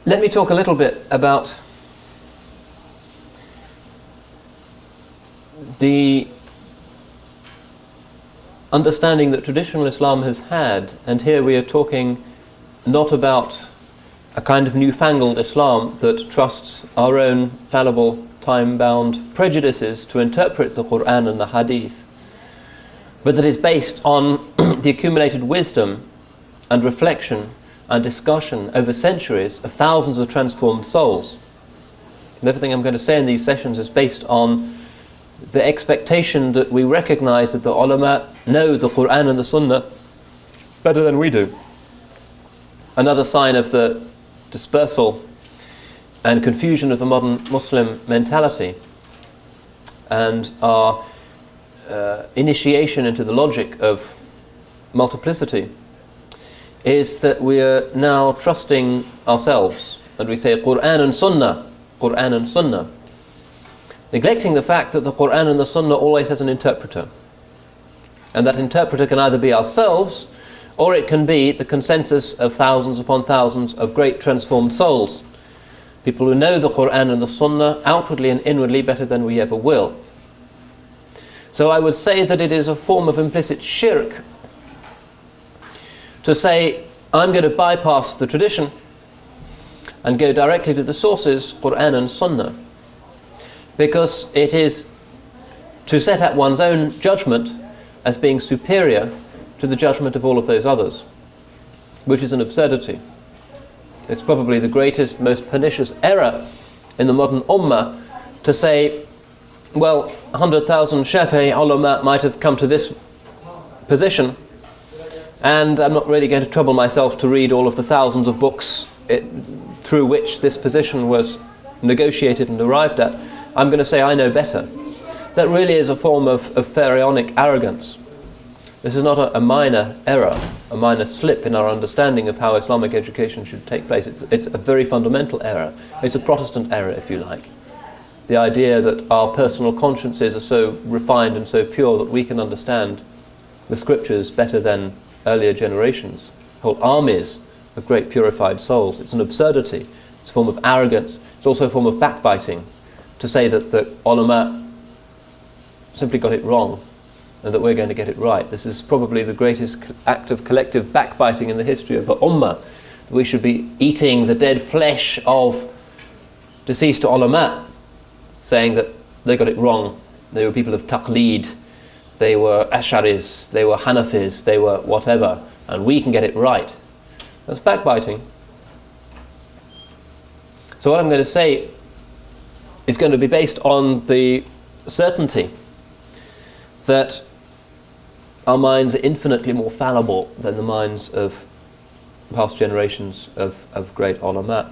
Let me talk a little bit about the understanding that traditional Islam has had, and here we are talking not about a kind of newfangled Islam that trusts our own fallible, time-bound prejudices to interpret the Quran and the Hadith, but that is based on the accumulated wisdom and reflection and discussion over centuries of thousands of transformed souls. And everything I'm going to say in these sessions is based on the expectation that we recognize that the ulama know the Quran and the Sunnah better than we do. Another sign of the dispersal and confusion of the modern Muslim mentality and our initiation into the logic of multiplicity is that we are now trusting ourselves, and we say Quran and Sunnah, Quran and Sunnah, neglecting the fact that the Quran and the Sunnah always has an interpreter, and that interpreter can either be ourselves or it can be the consensus of thousands upon thousands of great transformed souls, people who know the Quran and the Sunnah outwardly and inwardly better than we ever will. So I would say that it is a form of implicit shirk to say, I'm going to bypass the tradition and go directly to the sources, Quran and Sunnah, because it is to set up one's own judgment as being superior to the judgment of all of those others, which is an absurdity. It's probably the greatest, most pernicious error in the modern ummah to say, well, 100,000 Shafi'i ulama might have come to this position, and I'm not really going to trouble myself to read all of the thousands of books through which this position was negotiated and arrived at. I'm going to say I know better. That really is a form of pharaonic arrogance. This is not a minor error, a minor slip in our understanding of how Islamic education should take place. It's a very fundamental error. It's a Protestant error, if you like. The idea that our personal consciences are so refined and so pure that we can understand the scriptures better than earlier generations, whole armies of great purified souls. It's an absurdity. It's a form of arrogance. It's also a form of backbiting to say that the ulama simply got it wrong and that we're going to get it right. This is probably the greatest act of collective backbiting in the history of the ummah. We should be eating the dead flesh of deceased ulama, saying that they got it wrong. They were people of taqleed, they were Ash'aris, they were Hanafis, they were whatever, and we can get it right. That's backbiting. So what I'm going to say is going to be based on the certainty that our minds are infinitely more fallible than the minds of past generations of great ulama.